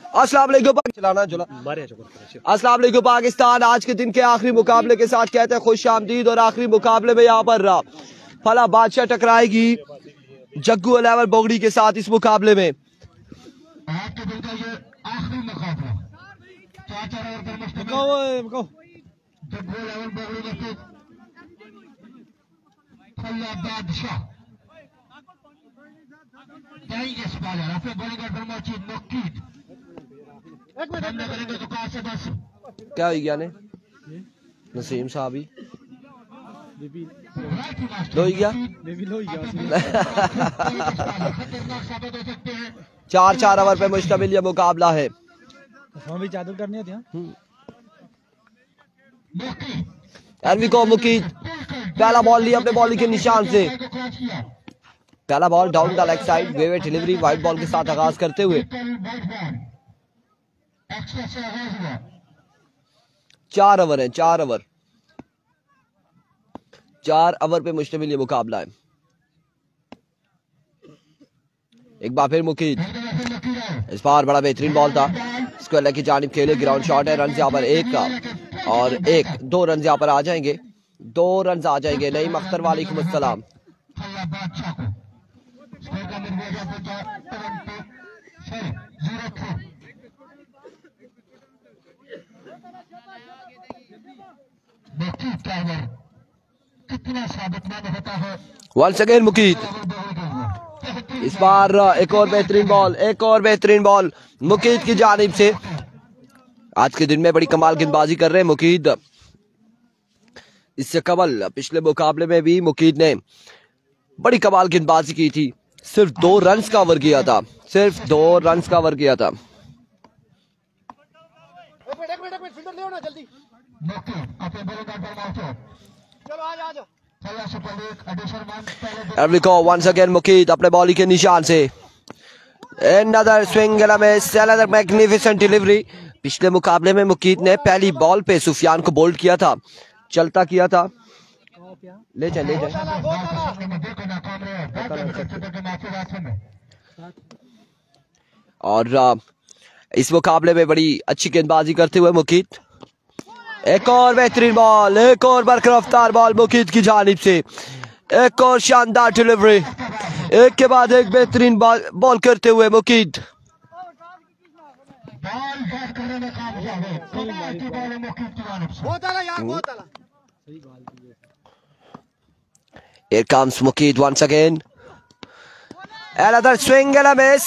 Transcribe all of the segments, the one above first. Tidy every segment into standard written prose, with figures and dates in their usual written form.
अस्सलाम वालेकुम पाकिस्तान। आज के दिन के आखिरी मुकाबले के साथ कहते हैं खुश आमदीद। और आखिरी मुकाबले में यहाँ पर फला बादशाह टकराएगी जग्गू अलेवर बोगड़ी के साथ इस मुकाबले में। क्या हो गया ने नसीम साहब ही लो ही गया 4 ओवर पे मुश्तमिल ये मुकाबला है। एनविको मुकीद पहला बॉल लिया अपने बॉलिंग के निशान से। पहला ball down the leg side, वेवे डिलीवरी वाइड बॉल के साथ आगाज करते हुए 4 ओवर है। 4 ओवर पे मुश्तमिल ये मुकाबला है। एक बार फिर मुकीद, इस बार बड़ा बेहतरीन बॉल था, इसको अल्लाह की जानिब खेले, ग्राउंड शॉट है। रन यहाँ पर 1 का और 2 रन यहाँ पर आ जाएंगे, 2 रन आ जाएंगे। नईम अख्तर वालेकुम अस्सलाम। वंस अगेन मुकीद, इस बार एक और बेहतरीन बॉल मुकीद की जानिब से। आज के दिन में बड़ी कमाल गेंदबाजी कर रहे हैं मुकीद। इससे कबल पिछले मुकाबले में भी मुकीद ने बड़ी कमाल गेंदबाजी की थी। सिर्फ 2 रन का ओवर किया था, वंस अगेन मुकीद अपने बॉलिंग के निशान से। Another swing and a miss, another magnificent delivery। पिछले मुकाबले में मुकीद ने पहली बॉल पे सुफियान को बोल्ड किया था, चलता किया था। ले जाए और इस मुकाबले में बड़ी अच्छी गेंदबाजी करते हुए मुकीद। एक और बेहतरीन बॉल, एक और बरकरार बॉल मुकीद की जानिब से। एक और शानदार डिलीवरी, एक के बाद एक बेहतरीन बॉल करते हुए Muqeed. Here comes Mukeed once again. Another swing and a miss।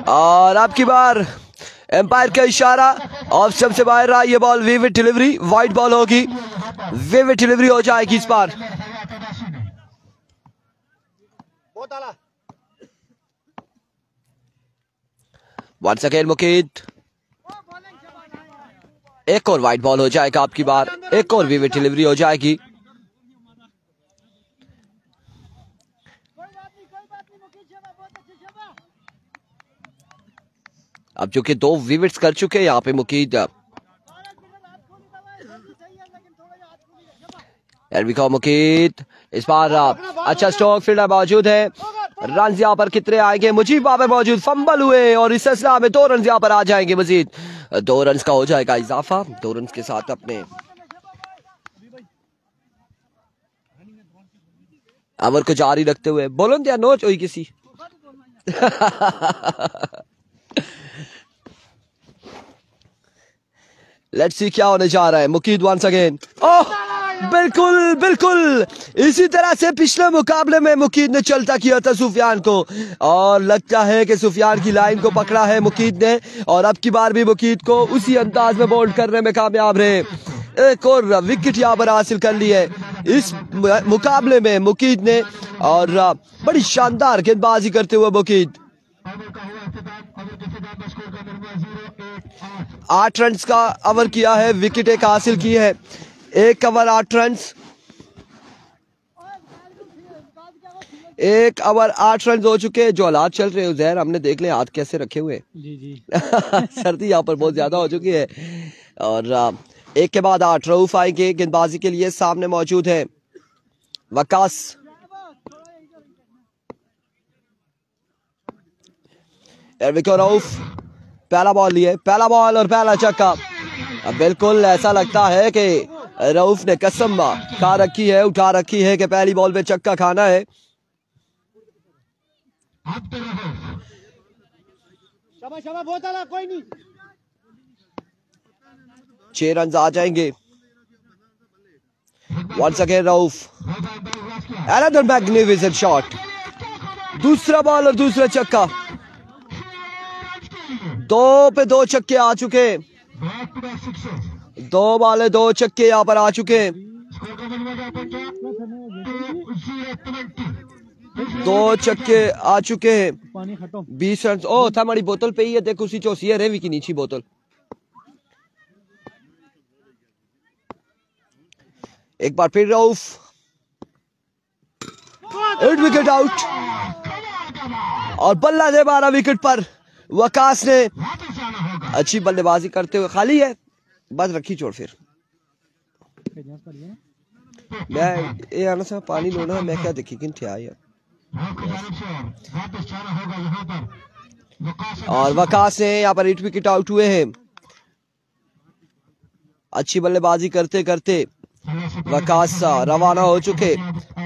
और अब की बार एम्पायर का इशारा, ऑफ स्टंप से बाहर रहा ये ball. Vivid delivery, wide ball होगी, विविड डिलीवरी हो जाएगी इस बार। वंस अगेन मुकीद, एक और वाइड बॉल हो जाएगा आपकी बार, एक और विविड डिलीवरी हो जाएगी। अब जो कि 2 विविड्स कर चुके हैं यहाँ पे मुकीद। मुकीद इस बार अच्छा स्ट्रोक फील्डर मौजूद है। रन यहाँ पर कितने आएंगे? मुजीब बाबर मौजूद, फंबल हुए और इस सिलसिला में 2 रन यहाँ पर आ जाएंगे मजीद। 2 रन का हो जाएगा इजाफा। 2 रन के साथ अपने अमर को जारी रखते हुए बोलो दिया नोच हुई किसी लेट्स सी क्या होने जा रहा है। मुकीद वंस अगेन, ओह बिल्कुल इसी तरह से पिछले मुकाबले में मुकीद ने चलता किया था सुफियान को, और लगता है कि सुफियान की लाइन को पकड़ा है मुकीद ने, और अब की बार भी मुकीद को उसी अंदाज में बोल्ड करने में कामयाब रहे। एक और विकेट यहाँ पर हासिल कर ली है इस मुकाबले में मुकीद ने, और बड़ी शानदार गेंदबाजी करते हुए मुकीद। 8 रन का ओवर किया है, विकेट एक हासिल की है। 1 ओवर 8 रन, 1 ओवर 8 रन हो चुके हैं। जो हालात चल रहे हैं उजैर, हमने देख ले हाथ कैसे रखे हुए जी सर्दी यहाँ पर बहुत ज्यादा हो चुकी है। और 1 के बाद 8 रऊफ आएंगे गेंदबाजी के लिए। सामने मौजूद है वकास, रऊफ पहला बॉल लिए, पहला बॉल और पहला छक्का। अब बिल्कुल ऐसा लगता है कि रऊफ ने कसम खा रखी है, उठा रखी है कि पहली बॉल पे छक्का खाना है। कोई नहीं, 6 रन आ जाएंगे। Once again Rauf, another magnificent shot, दूसरा बॉल और दूसरा छक्का। 2 पे 2 छक्के आ चुके, 2 बॉले 2 छक्के यहाँ पर आ चुके। 2 छक्के आ चुके हैं। 20 रन। ओ था हमारी बोतल पे ही है, देख उसी चौसी है रेवी की नीची बोतल। एक बार फिर रऊफ, 8 विकेट आउट और बल्ला दे 12 विकेट पर। वकास ने अच्छी बल्लेबाजी करते हुए, खाली है बस रखी छोड़। फिर मैं ये आना सा पानी लोना, मैं क्या देखी कि यार। और वकास ने यहाँ पर 8 विकेट आउट हुए हैं। अच्छी बल्लेबाजी करते करते वकास रवाना हो चुके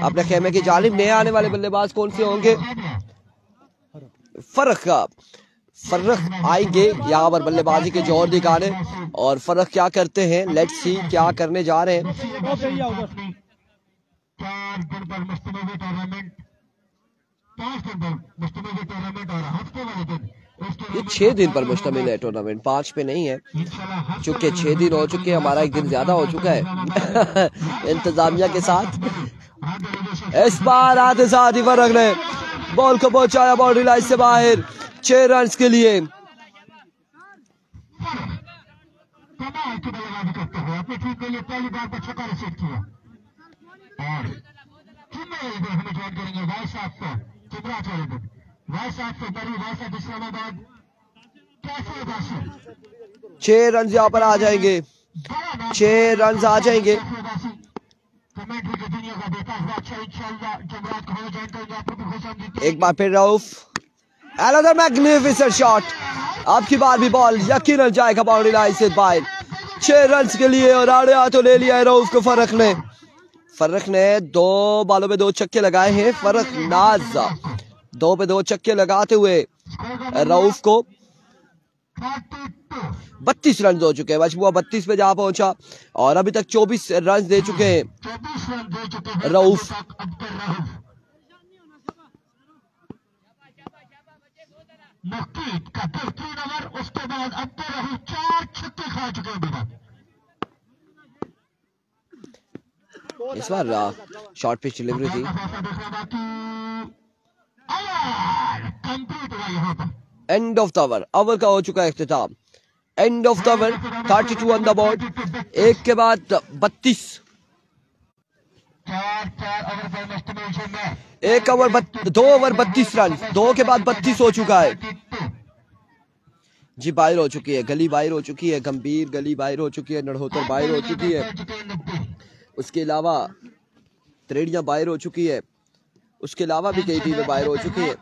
अपने खेमे की जानिब। नए आने वाले बल्लेबाज कौन से होंगे? फर्क आएंगे यहाँ पर बल्लेबाजी के जोर दिखाने, और फर्क क्या करते हैं, लेट्स सी क्या करने जा रहे हैं। ये 6 दिन पर मुश्तमिल है टूर्नामेंट, 5 पे नहीं है, चूंकि 6 दिन हो चुके, हमारा एक दिन ज्यादा हो चुका है इंतजामिया के साथ। इस बार आते साथ ही फर्क ने बॉल को पहुंचाया बाउंड्री लाइन से बाहर 6 रन के लिए। छह रन यहाँ पर आ जाएंगे, 6 रन आ जाएंगे। एक बार फिर रऊफ, अनदर मैग्निफिसेंट शॉट। अब की बार भी बॉल यकीनन जाएगा बाउंड्री लाइन से बाहर 6 रन के लिए, और आड़े हाथों ले लिया है रऊफ को फर्क ने 2 बॉलों पे 2 छक्के लगाए हैं। फर्क नाज 2 पे 2 छक्के लगाते हुए रऊफ को 32 रन हो चुके हैं। मजमुआ 32 पे जा पहुंचा और अभी तक 24 रन दे चुके हैं रऊफ। का बेहतरीन ओवर, उसके बाद अब 4 छक्के खा चुके हैं। इस बार शॉर्ट पिच डिलीवरी थी। एंड ऑफ द ओवर का हो चुका है इख्तिताम। End of the over, 32 on the board. एक के बाद 32, एक ओवर 2 ओवर 32 रन, 2 के बाद 32 हो चुका है जी। बाहर हो चुकी है गली, बाहर हो चुकी है गंभीर गली, बाहर हो चुकी है नड़होतर, बाहर हो चुकी है। उसके अलावा त्रेड़ियां बाहर हो चुकी है। उसके अलावा भी कई टीमें बाहर हो चुकी है।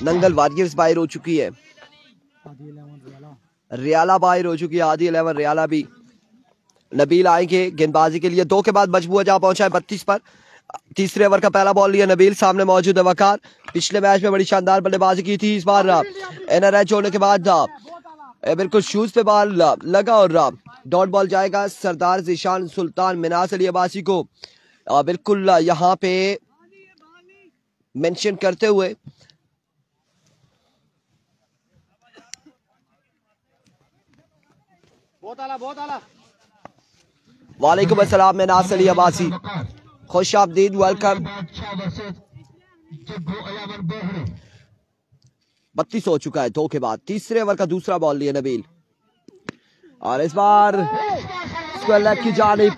नंगल वॉरियर्स बाहर हो चुकी है, रियाला बाहर हो चुकी है, आदि 11 रियाला भी। नबील आएंगे गेंदबाजी के लिए। 2 के बाद मजबूआ जा पहुंचा है 32 पर। तीसरे ओवर का पहला बॉल लिया नबील, सामने मौजूद है वकार। पिछले मैच में बड़ी शानदार बल्लेबाजी की थी, इस बार एनआरएच होने के बाद बिल्कुल शूज पे बॉल लगा और डॉट बॉल जाएगा सरदार ज़ीशान सुल्तान मिनास अली अब्बासी को बिल्कुल यहाँ पे मेंशन करते हुए। वालेकुम अस्सलाम मिनास अली अब्बासी, खुश आमदीद, वेलकम। 32 हो चुका है 2 के बाद। तीसरे ओवर का दूसरा बॉल लिया नबील, और इस बार स्क्वायर लेग की जानिब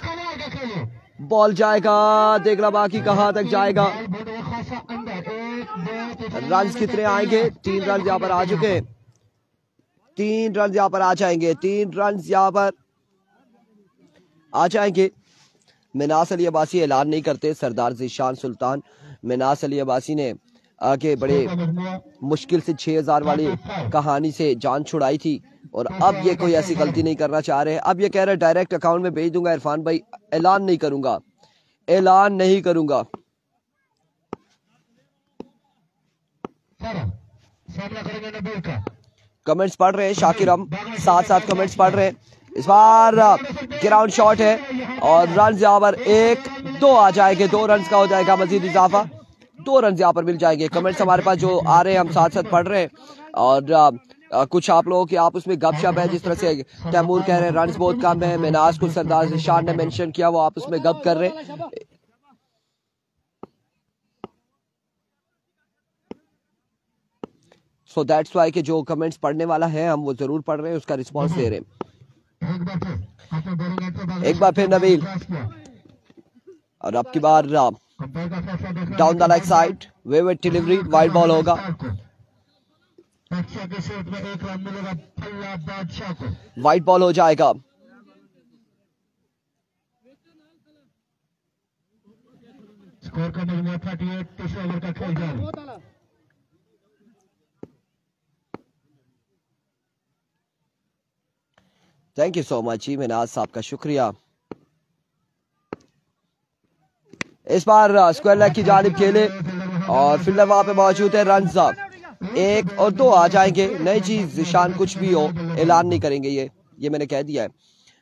बॉल जाएगा। देखना बाकी कहां तक जाएगा, रन कितने आएंगे। 3 रन यहाँ पर आ चुके, 3 रन यहाँ पर आ जाएंगे, 3 रन यहाँ पर आ जाएंगे। मिनास अली अब्बासी ऐलान नहीं करते, सरदार ज़ीशान सुल्तान मिनास अली अब्बासी ने आगे बड़े मुश्किल से 6000 वाली कहानी से जान छुड़ाई थी और अब ये कोई ऐसी गलती नहीं करना चाह रहे। अब ये कह रहे डायरेक्ट अकाउंट में भेज दूंगा इरफान भाई, ऐलान नहीं करूंगा, ऐलान नहीं करूंगा। कमेंट्स पढ़ रहे हैं शाकिर, हम साथ साथ कमेंट्स पढ़ रहे हैं। इस बार ग्राउंड शॉट है और रन यहाँ पर 1-2 आ जाएंगे, 2 रन का हो जाएगा मजीद इजाफा, 2 रन यहाँ पर मिल जाएंगे। कमेंट्स हमारे पास जो आ रहे हैं हम साथ साथ पढ़ रहे हैं और कुछ आप लोगों की आपस में गपशप है, जिस तरह से तैमूर कह रहे हैं रन बहुत कम है, मिनास को सरदार ज़ीशान ने मेंशन किया, वो आपस में गप कर रहे हैं। सो दैट्स वाई के जो कमेंट्स पढ़ने वाला है हम वो जरूर पढ़ रहे हैं, उसका रिस्पॉन्स दे रहे हैं। एक बार फिर नबील और अब की बार डाउन द लेग साइड, वेवेट डिलीवरी, वाइड बॉल होगा, वाइड बॉल हो जाएगा। स्कोर का मजमूआ 38, तीसरे ओवर का खेल जारी। थैंक यू सो मच जी मिनाज साहब का शुक्रिया। इस बार स्क्वायर लेग की जानिब खेले और फील्डर वहां पे मौजूद है, रन 1 और 2 आ जाएंगे। नई चीज ज़ीशान कुछ भी हो ऐलान नहीं करेंगे, ये मैंने कह दिया है।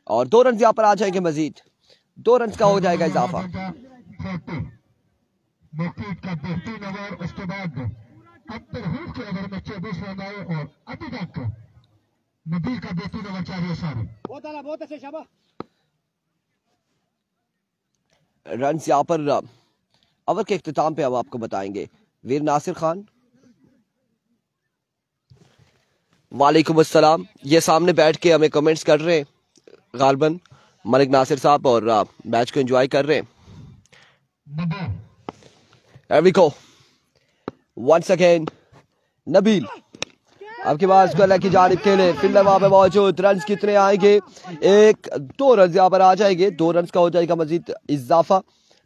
और 2 रन यहाँ पर आ जाएंगे मजीद, 2 रन का हो जाएगा इजाफा। नबील का बेहतरीन ओवर चाहिए सारे, बहुत अच्छे शाबाश। रन यहाँ पर ओवर के इख्तिताम पे हम आपको बताएंगे। वीर नासिर खान, वालेकुम अस्सलाम। ये सामने बैठ के हमें कमेंट्स कर रहे हैं गालबन मलिक नासिर साहब और मैच को एंजॉय कर रहे हैं। Here we go. Once again, Nabeel अब के बाद स्क्वायर लेग की जानिब खेले, फील्डर वहां पे मौजूद, रन कितने आएंगे? 1-2 रन यहाँ पर आ जाएंगे, 2 रन का हो जाएगा मजीद इजाफा।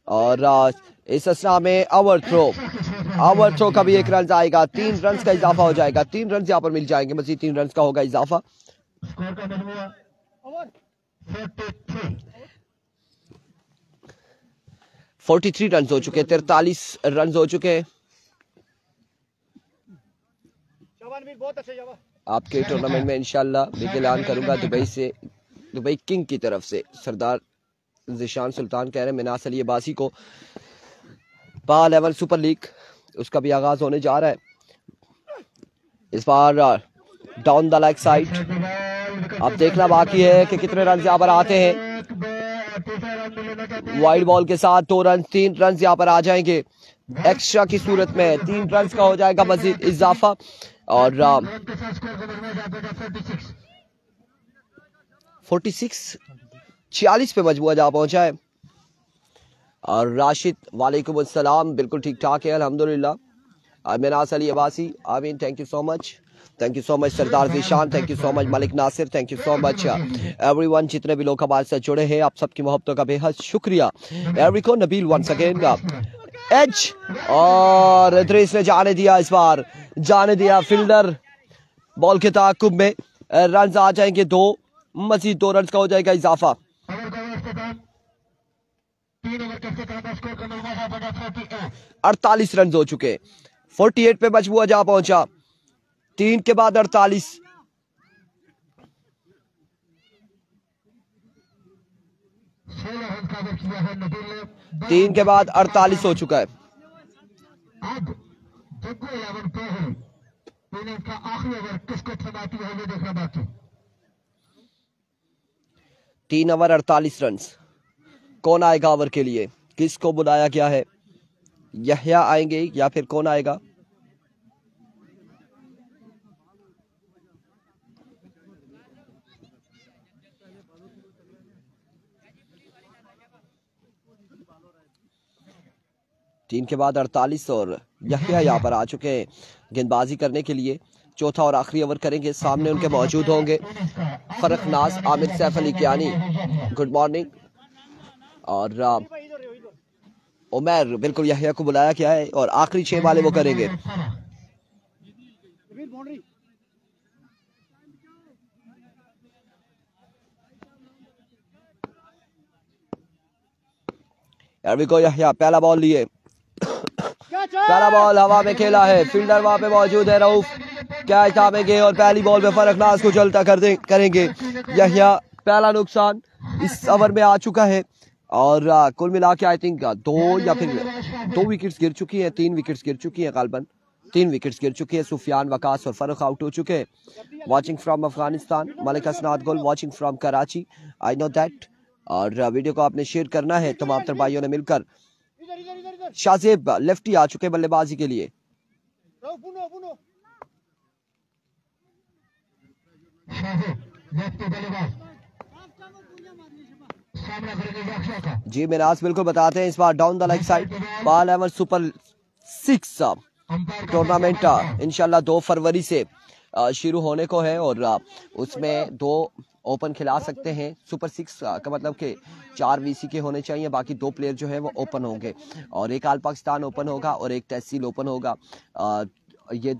और इस असना में ओवर थ्रो का भी 1 रन आएगा, 3 रन का इजाफा हो जाएगा, 3 रन यहाँ पर मिल जाएंगे मजीद, 3 रन का होगा इजाफा। 43 रन हो चुके, 43 रन हो चुके। आपके टूर्नामेंट में इंशाल्लाह मैं ऐलान करूंगा दुबई किंग की तरफ से। सरदार ज़ीशान सुल्तान कह रहे हैं मिनास अली अब्बासी को पा लेवल सुपर लीग उसका भी आगाज होने जा रहा है। इस बार डाउन द लेग साइड अब देखना बाकी है कि कितने रन यहाँ पर आते हैं। वाइड बॉल के साथ 2 रन, 3 रन यहाँ पर आ जाएंगे। एक्स्ट्रा की सूरत में 3 रन का हो जाएगा मजीद इजाफा। और 46 पे मजबूर जा पहुंचा है। और राशिद वालेकुम अस्सलाम, बिल्कुल ठीक ठाक है अल्हम्दुलिल्लाह। Manas Ali Abbasi Ameen, thank you so much, thank you so much. Sardar Zeeshan thank you so much. Malik Nasir thank you so much. Everyone जितने भी लोग हमारे साथ जुड़े हैं आप सबकी मोहब्बतों का बेहद शुक्रिया। एवरीको नबील वंस अगेन एज और इद्रीस ने जाने दिया, इस बार जाने दिया फील्डर बॉल के ताकुब में। रन आ जाएंगे 2, मजीद 2 रन का हो जाएगा इजाफा। 48 रन हो चुके, 48 पे मजबूर जा पहुंचा। 3 के बाद 48, 3 के बाद 48 हो चुका है। अब जग्गू 11 पे है, इनिंग्स का आखिरी ओवर किसको थमाती है ये देखना बाकी। 3 ओवर 48 रन, कौन आएगा ओवर के लिए? किसको बुलाया गया है? यहया आएंगे या फिर कौन आएगा? तीन के बाद 48 और यहया यहाँ पर आ चुके हैं गेंदबाजी करने के लिए। चौथा और आखिरी ओवर करेंगे, सामने उनके मौजूद होंगे फरखनाज आमिर सैफ अली कियानी, गुड मॉर्निंग। और उमर बिल्कुल यहिया को बुलाया गया है और आखिरी 6 वाले वो करेंगे। यहिया पहला बॉल लिए, पहला बॉल हवा में खेला है, फील्डर वहां पे मौजूद है, रऊफ कैच थामेंगे और पहली बॉल पे फरकनाज को चलता करेंगे। यहिया पहला नुकसान इस ओवर में आ चुका है और कुल मिला के आई थिंक 2 विकेट्स गिर चुकी हैं, 3 विकेट्स गिर चुकी हैं, गालबन 3 विकेट्स गिर चुकी है। सुफियान, वकास और फरुख आउट हो चुके हैं। वॉचिंग फ्रॉम अफगानिस्तान मलिक हसनात गुल, watching from Karachi, I know that. और वीडियो को आपने शेयर करना है तमाम तर भाइयों ने मिलकर। शाहजेब लेफ्टी आ चुके बल्लेबाजी के लिए। जी मिनाज बिल्कुल बताते हैं, इस बार down the leg side ball 11 super 6 tournament इंशाल्लाह 2 फरवरी से शुरू होने को है और उसमें 2 ओपन खिला सकते हैं। सुपर 6 का मतलब कि 4 वीसी के होने चाहिए, बाकी 2 प्लेयर जो है वो ओपन होंगे और एक आल पाकिस्तान ओपन होगा और एक तहसील ओपन होगा। ये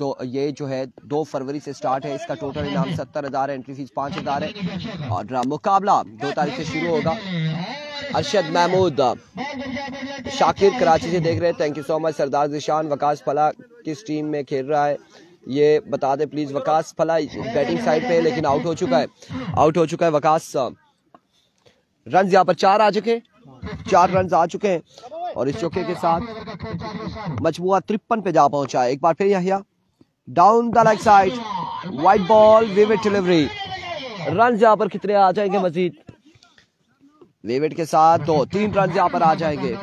जो है 2 फरवरी से स्टार्ट है। इसका टोटल इनाम 70,000 है, एंट्री फीस 5,000 है और मुकाबला 2 तारीख से शुरू होगा। अरशद महमूद शाकिर कराची से देख रहे हैं, थैंक यू सो मच। सरदार जिशान वकास फला किस टीम में खेल रहा है ये बता दे प्लीज। वकास फला बैटिंग साइड पे लेकिन आउट हो चुका है वकास। रन यहाँ पर 4 आ चुके हैं, 4 रन आ चुके हैं और इस चौके के साथ मजमुआ 53 पे जा पहुंचा है। एक बार फिर Yahya down the leg side, wide ball, vivid delivery. Run यहाँ पर कितने आ जाएंगे मजीद? विविड के साथ 3 रन यहाँ पर आ जाएंगे।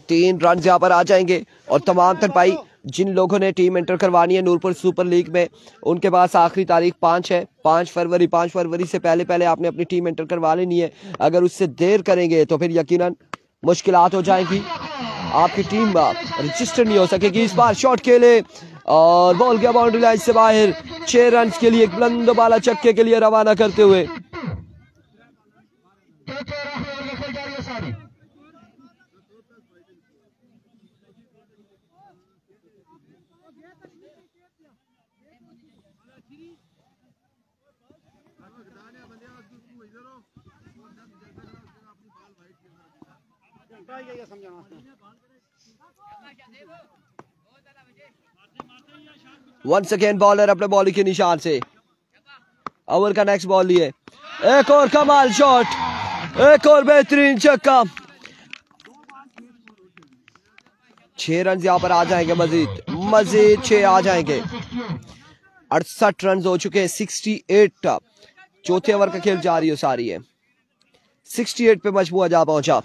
3 रन यहाँ पर आ जाएंगे और तमाम तर भाई जिन लोगों ने टीम एंटर करवानी है नूरपुर सुपर लीग में, उनके पास आखिरी तारीख 5 है, 5 फरवरी से पहले आपने अपनी टीम एंटर करवा लेनी है। अगर उससे देर करेंगे तो फिर यकीनन मुश्किलात हो जाएंगी, आपकी टीम रजिस्टर नहीं हो सकेगी। इस बार शॉट खेले और बॉल गया बाउंड्री लाइन से बाहर। 6 रन के लिए बुलंद बाला चक्के के लिए रवाना करते हुए वंस अगेन बॉलर अपने बॉलिंग के निशान से ओवर का नेक्स्ट बॉल लिए, एक और कमाल शॉट, एक और बेहतरीन छक्का। 6 रन यहां पर आ जाएंगे, मजीद 6 आ जाएंगे। 68 रन हो चुके हैं, 68। चौथे ओवर का खेल जारी हो सारी है, 68 पे मजमुआ जा पहुंचा।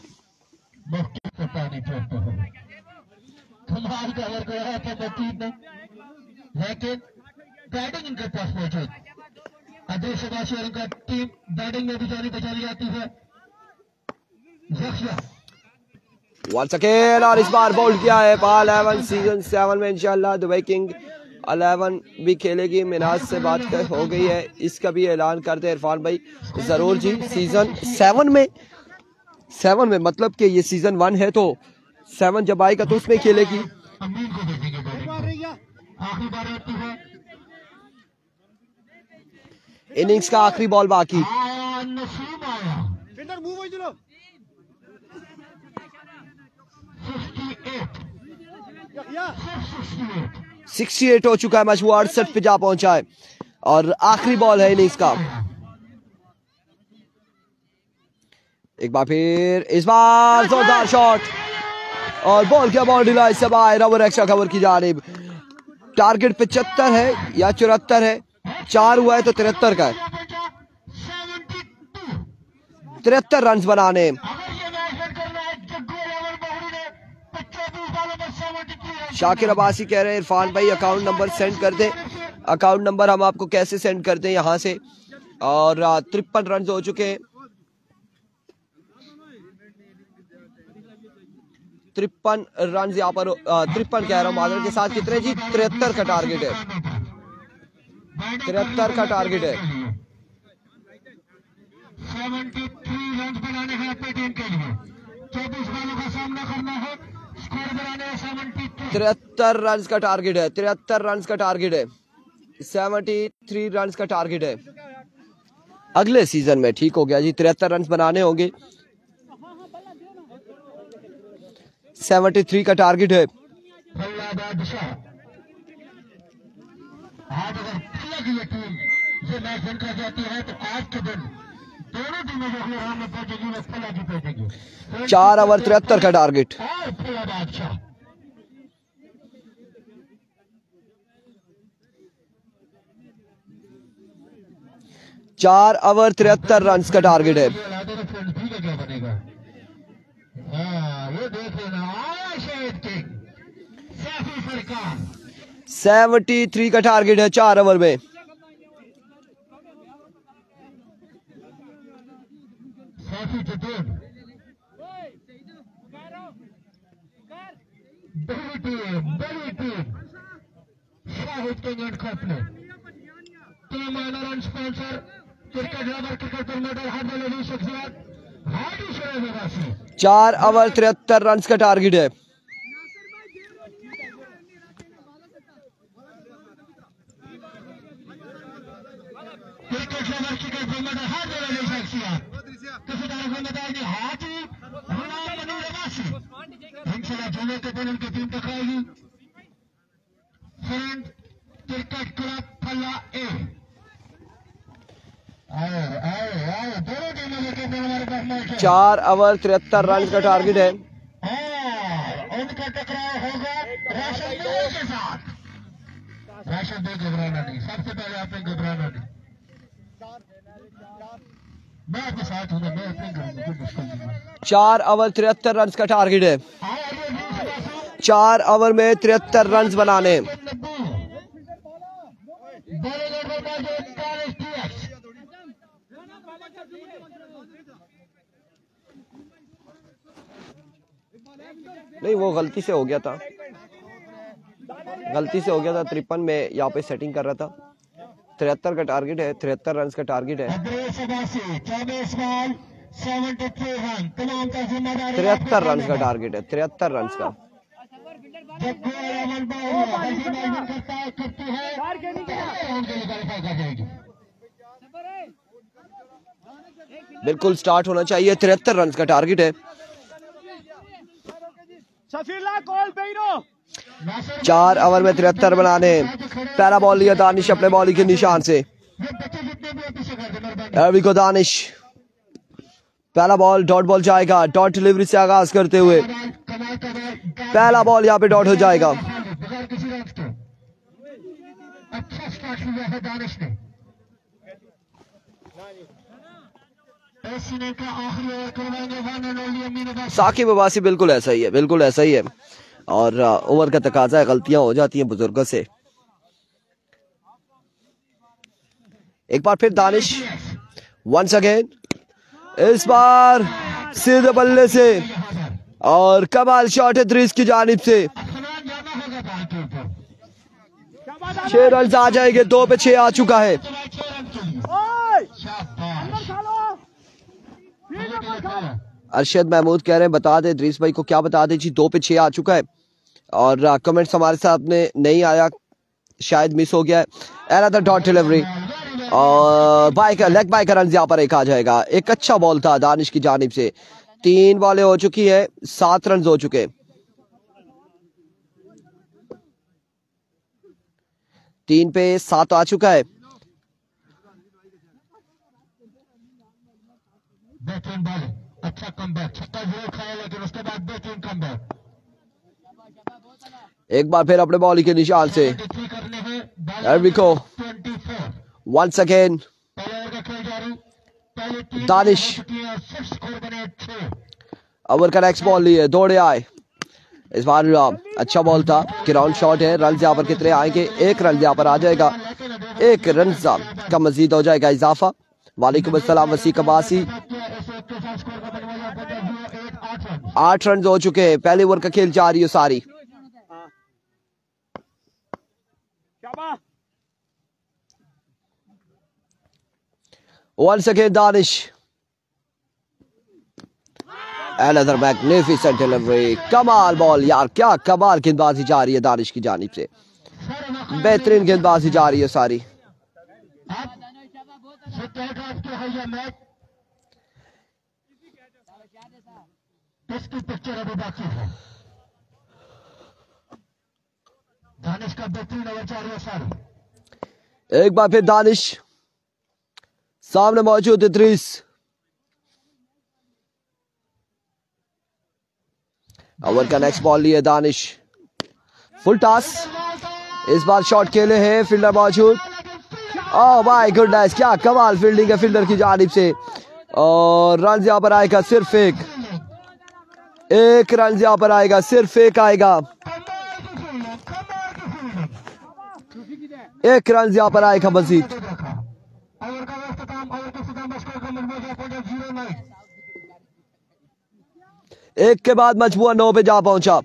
कमाल का ओवर गया था लेकिन बैटिंग इनके पास मौजूद। अदर शबाशी और उनका टीम बैटिंग में भी जानी बचानी जाती है। वंस अगेन और इस बार बोल्ड किया है। बॉल 11 सीजन 7 में इंशाल्लाह दुबई किंग 11 भी खेलेगी। मिनाज से बात हो गई है, इसका भी ऐलान करते हैं इरफान भाई। जरूर जी, सीजन 7 में मतलब कि ये सीजन 1 है तो 7 जब आएगा तो उसमें खेलेगी। इनिंग्स का आखिरी बॉल बाकी। 68 हो चुका है, मजमूआ 68 पे जा पहुंचा है और आखिरी बॉल है इनिंग्स का। एक बार फिर, इस बार जोरदार शॉट और बॉल किया बाउंड्री लाइन से बाहर। ओवर एक्स्ट्रा कवर की जानिब। टारगेट 75 है या 74 है, 4 हुआ है तो 73 का है। 73 रन बनाने। शाकिर अब्बासी कह रहे हैं इरफान भाई अकाउंट नंबर सेंड कर दें। अकाउंट नंबर हम आपको कैसे सेंड कर दें यहाँ से। और 53 रन हो चुके हैं, 53 रन यहाँ पर 53 कह रहा हूँ मादर के साथ। कितने जी? 73 का टारगेट है, 73 का टारगेट है। 73 रन बनाने हैं अपनी टीम के लिए। 24 बॉलों का सामना करना है, स्कोर बनाने है 73। 73 रन का टारगेट है, 73 रन का टारगेट है, 73 रन का टारगेट है। अगले सीजन में ठीक हो गया जी, 73 रन बनाने होंगे, 73 का टारगेट है। आज अगर ये टीम ये मैच विन कर जाती है तो आज के दिन दोनों टीमें जो अगले राउंड में पहुंचेगी वो फुला जीतेगी। 4 ओवर 73 का टारगेट। 4 ओवर 73 रन का टारगेट है। क्या बनेगा? ये देख लेना, 73 का टारगेट है 4 ओवर में। बड़ी team Shahid king company team owner and sponsor cricket lover cricket promoter Hardik Ali शख्सियत हार्दिक शुभ 4 ओवर 73 रन का टारगेट है। Cricket lover cricket promoter Hardik Ali शख्सियत किसी तरह से बताएगी हाथी इंशाल्लाह जुमे के दिन उनकी टीम दिखाएगी। फ्रेंड क्रिकेट क्लब फल्ला ए आए दोनों टीमों के हमारे पास मैच है। 4 ओवर 73 रन का टारगेट है। उनका टकराव होगा राशन के साथ। राशन दे, घबराना नहीं, सबसे पहले आपने घबराना नहीं, मैं आपके साथ हूँ, मैं अपने घर में मुश्किल नहीं। 4 ओवर 73 रन का टारगेट है। 4 ओवर में 73 रन बनाने। नहीं, वो गलती से हो गया था, 53 में यहाँ पे सेटिंग कर रहा था। 73 का टारगेट है, 73 रन का टारगेट है। 73 रन का टारगेट है, 73 रन का। बिल्कुल स्टार्ट होना चाहिए, 73 रन का टारगेट है। 4 ओवर में 73 बनाने। पहला बॉल लिया दानिश अपने बॉलिंग के निशान से। दानिश पहला बॉल डॉट बॉल जाएगा, डॉट डिलीवरी से आगाज करते हुए पहला बॉल यहाँ पे डॉट हो जाएगा। अच्छा स्टार्ट हुआ है दानिश ने। साकिब अब्बासी बिल्कुल ऐसा ही है, बिल्कुल ऐसा ही है, और ओवर का तकाजा है, गलतियां हो जाती हैं बुजुर्गों से। एक बार फिर दानिश वंस अगेन, इस बार सीधे बल्ले से और कमाल शॉट है द्रिस की जानिब से। 6 रन आ जाएंगे, 2 पे 6 आ चुका है। अरशद महमूद कह रहे हैं बता दे द्रिस भाई को, क्या बता दे जी, 2 पे 6 आ चुका है। और कमेंट्स हमारे सामने नहीं आया, शायद मिस हो गया है। अनदर डॉट डिलीवरी और लेग बाय का रन यहाँ पर एक आ जाएगा। एक अच्छा बॉल था दानिश की जानिब से। 3 बॉलें हो चुकी है, 7 रन हो चुके। 3 पे 7 आ चुका है। अच्छा कमबैक, छक्का जरूर खाया लेकिन उसके बाद बेहतरीन कमबैक। एक बार फिर अपने बॉलिंग के निशान से वंस अगेन दानिश। ओवर का नेक्स्ट बॉल लिए, दौड़े आए। इस बार अच्छा बॉल था, ग्राउंड शॉट है। रन यहाँ पर कितने आएंगे? 1 रन यहाँ पर आ जाएगा, 1 रन का मजीद हो जाएगा इजाफा। वालेकुम अस्सलाम वसीक अब्बासी। 8 रन हो चुके हैं, पहले ओवर का खेल जारी है सारी। Once again Danish, Another magnificent delivery. कमाल बॉल यार, क्या कमाल गेंदबाजी जा रही है दानिश की जानिब से, बेहतरीन गेंदबाजी जा रही है सारी। इसकी पिक्चर अभी बाकी है। दानिश का बेहतरीन ओवर जा रही है सारी। एक बार फिर दानिश, सामने मौजूद इद्रीस। ओवर का नेक्स्ट बॉल लिए दानिश, फुल टॉस, इस बार शॉट खेले हैं, फील्डर मौजूद। ओह माय गुडनेस, क्या कमाल फील्डिंग है फील्डर की जानिब से। और रन यहां पर आएगा सिर्फ एक रन यहां पर आएगा, सिर्फ एक आएगा, एक रन यहां पर आएगा मजीद। एक के बाद मजबूआ 9 पे जा पहुंचा।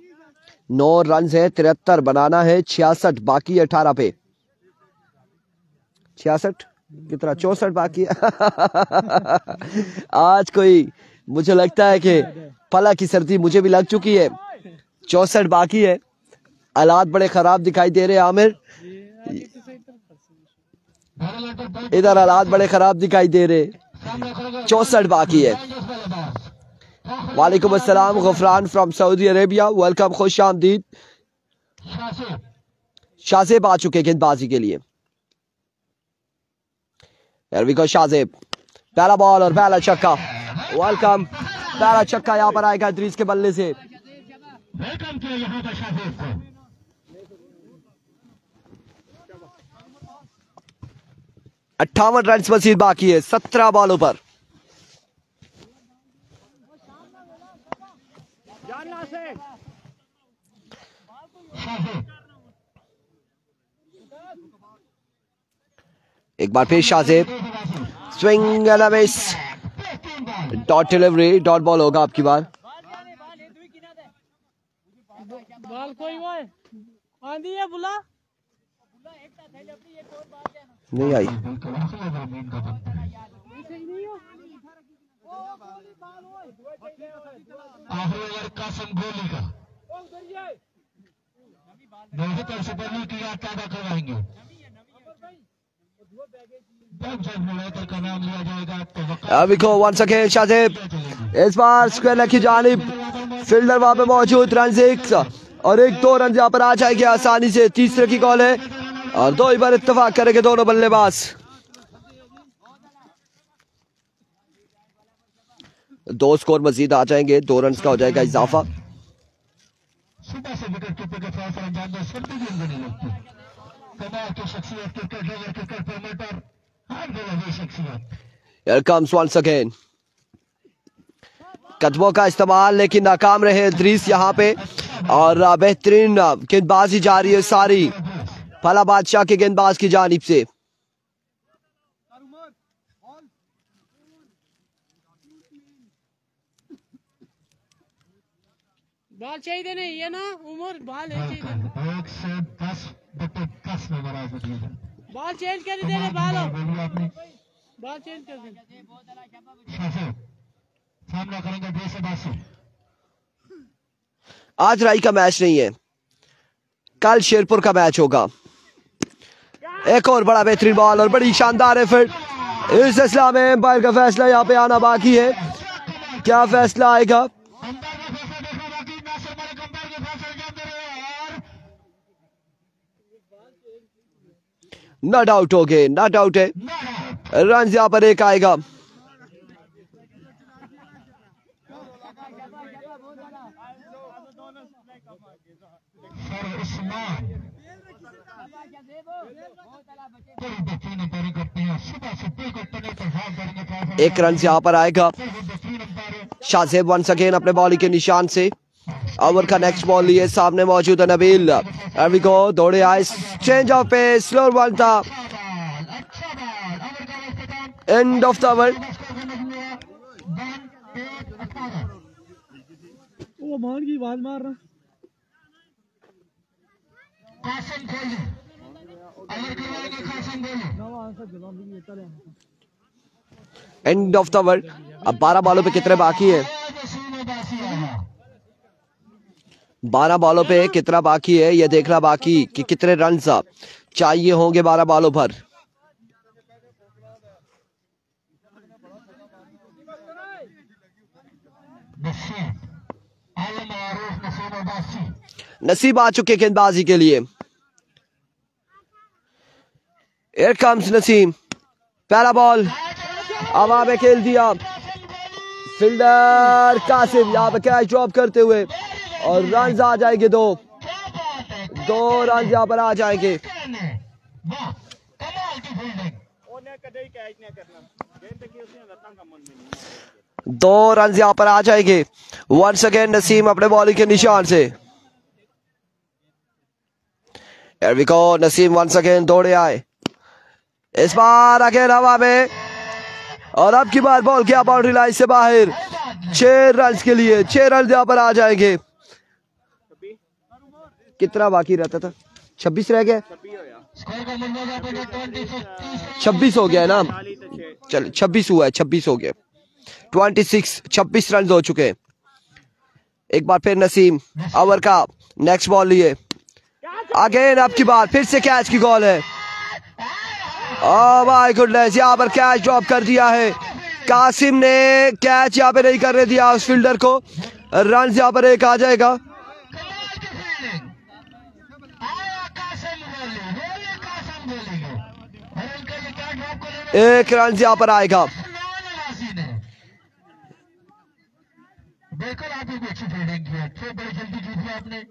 9 रन है, 73 बनाना है, 66 बाकी है 18 पे। 66 कितना, 64 बाकी है। आज कोई मुझे लगता है कि फला की सर्दी मुझे भी लग चुकी है। 64 बाकी है, हालात बड़े खराब दिखाई दे रहे हैं आमिर, इधर हालात बड़े खराब दिखाई दे रहे। 64 बाकी है। वालेकुम अस्सलाम गफरान फ्रॉम सऊदी अरेबिया, वेलकम, खुश आमदीद। शाहजेब आ चुके गेंदबाजी के लिए। शाहजेब, पहला बॉल और पहला छक्का, वेलकम, पहला छक्का यहां पर आएगा इद्रीस के बल्ले से। वेलकम किया यहां पर शाहजेब को। 58 रन मजीद बाकी है 17 बॉलों पर। एक बार फिर Shahzeb, swing and a miss, dot delivery, dot ball होगा आपकी बार। बॉल कोई वो आंधी है, बुला नहीं आई। आखिरी ओवर कासिम गोली का मोहित और सुपर लीग की याद ताजा करवाएंगे। का नाम लिया जाएगा तो अभी को वंस अगेन शाहजेब, इस बार स्क्वायर लेग की जानिब, फील्डर वहां पे मौजूद, रन 6 और 1-2 रन यहाँ पर आ जाएंगे आसानी से। तीसरे की कॉल है और 2 ही बार इत्तेफाक करेंगे दोनों बल्लेबाज। 2 स्कोर मजीद आ जाएंगे, 2 रन का हो जाएगा इजाफा। सुबह से विकेट कीपर के फैसला अंजाम में सर्दी गेंद नहीं लगती। कमाल की शख्सियत, क्रिकेट लवर, क्रिकेट प्रोमोटर, हर जगह शख्सियत। Here comes once again, कदमों का इस्तेमाल लेकिन नाकाम रहे इद्रीस यहाँ पे, और बेहतरीन गेंदबाजी जा रही है सारी फला बादशाह के गेंदबाज की जानिब से। बॉल चाहिए नहीं, ये ना उमर बॉल है चाहिए, 1 से 10 नंबर आ सकती है। बॉल चेंज कर दे रे, बॉल बोलिए आपने बॉल चेंज कर दे। शाहजेब सामना करेंगे 2 से 10। आज राई का मैच नहीं है, कल शेरपुर का मैच होगा। एक और बड़ा बेहतरीन बॉल और बड़ी शानदार है फिर। इस सिलसिला में एम्पायर का फैसला यहाँ पे आना बाकी है, क्या फैसला आएगा? नॉट आउट हो गए, नॉट आउट है, रन यहाँ पर 1 आएगा। एक रन यहाँ पर आएगा। शाहजेब वंस अगेन अपने बॉलिंग के निशान से। ओवर का नेक्स्ट बॉल लिए, सामने मौजूद है नबील। अभी को दौड़े आए, change of pace, slower ball था। End of the over. वो मान की बात मार रहा। End of the over. अब 12 बॉलों पे कितने बाकी है? 12 बॉलों पे कितना बाकी है ये देखना बाकी कि कितने रन चाहिए होंगे 12 बॉलों पर। नसीब आ चुके गेंदबाजी के लिए। Here comes नसीम, पहला बॉल हवा में खेल दिया, फील्डर कासिम यहाँ पे कैच ड्रॉप करते हुए और रन आ जाएंगे दो रन यहाँ पर आ जाएंगे। 2 रन यहाँ पर आ जाएंगे। वंस अगेन नसीम अपने बॉलिंग के निशान से। Here we go, Naseem once again दौड़े आए, इस बार अगेन हवा में और अब की बार बॉल किया बाउंड्री लाइन से बाहर। 6 रन के लिए 6 रन यहाँ पर आ जाएंगे। कितना बाकी रहता था? 26 रह गया, 26 हो गया है ना, चल 26 हुआ है, 26 हो गया, 26 रन हो चुके हैं। एक बार फिर नसीम ओवर का नेक्स्ट बॉल लिए, अगेन अब की बार फिर से कैच की कॉल है। ओह माय गुडनेस, यहाँ पर कैच ड्रॉप कर दिया है कासिम ने, कैच यहाँ पे नहीं करने दिया उस फील्डर को। रन यहाँ पर एक आ जाएगा। एक रन यहाँ पर आएगा। बिल्कुल आप एक अच्छी फील्डिंग की है, बड़ी जल्दी जीत लिया आपने।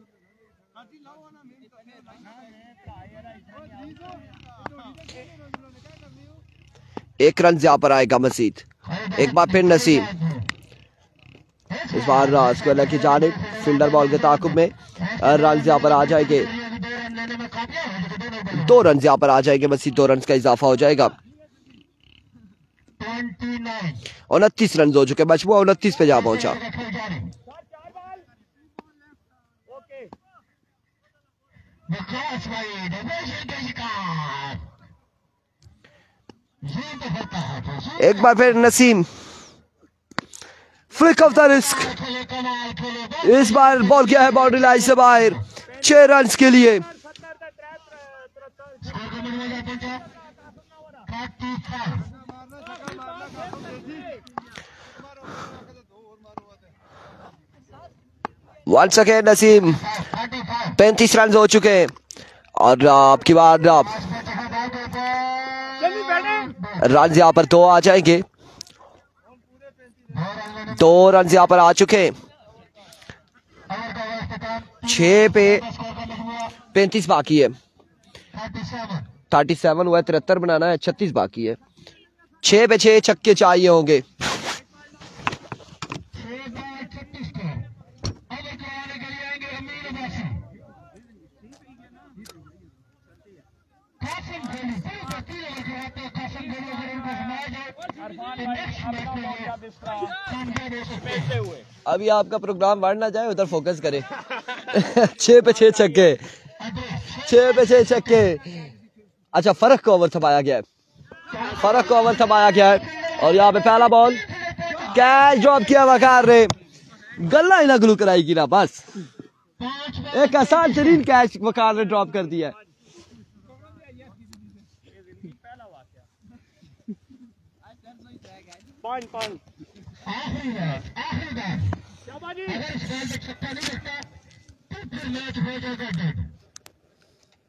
एक रन यहाँ पर आएगा मजीद। एक बार फिर नसीम, इस बार स्क्वायर की जानिब, फील्डर बॉल के ताकुब में रन यहाँ पर आ जाएंगे। 2 रन यहाँ पर आ जाएंगे मजीद, 2 रन का इजाफा हो जाएगा। 29 रन हो चुके, मजमूआ 29 पे जा पहुंचा। एक बार फिर Naseem, flick of the risk, इस बार बॉल किया है बाउंड्री लाइन से बाहर। 6 रन के लिए। वंस अगेन नसीम, 35 रन हो चुके हैं और आपकी बार रन यहाँ पर 2 आ जाएंगे। 2 रन यहाँ पर आ चुके हैं। 6 पे 35 बाकी है। 37 हुआ है, 73 बनाना है, 36 बाकी है। 6 पे 6 छक्के चाहिए होंगे। अभी आपका प्रोग्राम बढ़ ना जाए, उधर फोकस करें। 6 पे 6 छक्के, 6 पे 6 छक्के। अच्छा, फर्क को ओवर थमाया गया है, फर्क को ओवर थमाया गया है। और यहाँ पे पहला बॉल कैच ड्रॉप किया वकार ने, गल्ला ही ना ग्लू कराएगी ना, बस एक आसान तरीन कैच वकार ने ड्रॉप कर दिया है।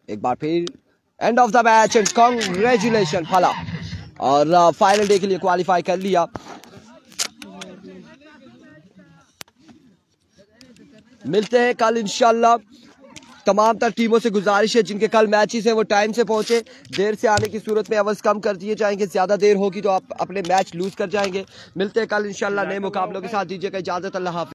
एक बार फिर and of the match and congratulation फला, और फाइनल डे के लिए क्वालिफाई कर लिया। मिलते हैं कल इंशाल्लाह। तमाम तर टीमों से गुजारिश है जिनके कल मैचेस हैं वो टाइम से पहुंचे। देर से आने की सूरत में अवज़ कम कर दिए जाएंगे, ज्यादा देर होगी तो आप अपने मैच लूज कर जाएंगे। मिलते हैं कल इंशाल्लाह नए मुकाबलों के साथ। दीजिएगा इजाजत, अल्लाह हाफ़िज़।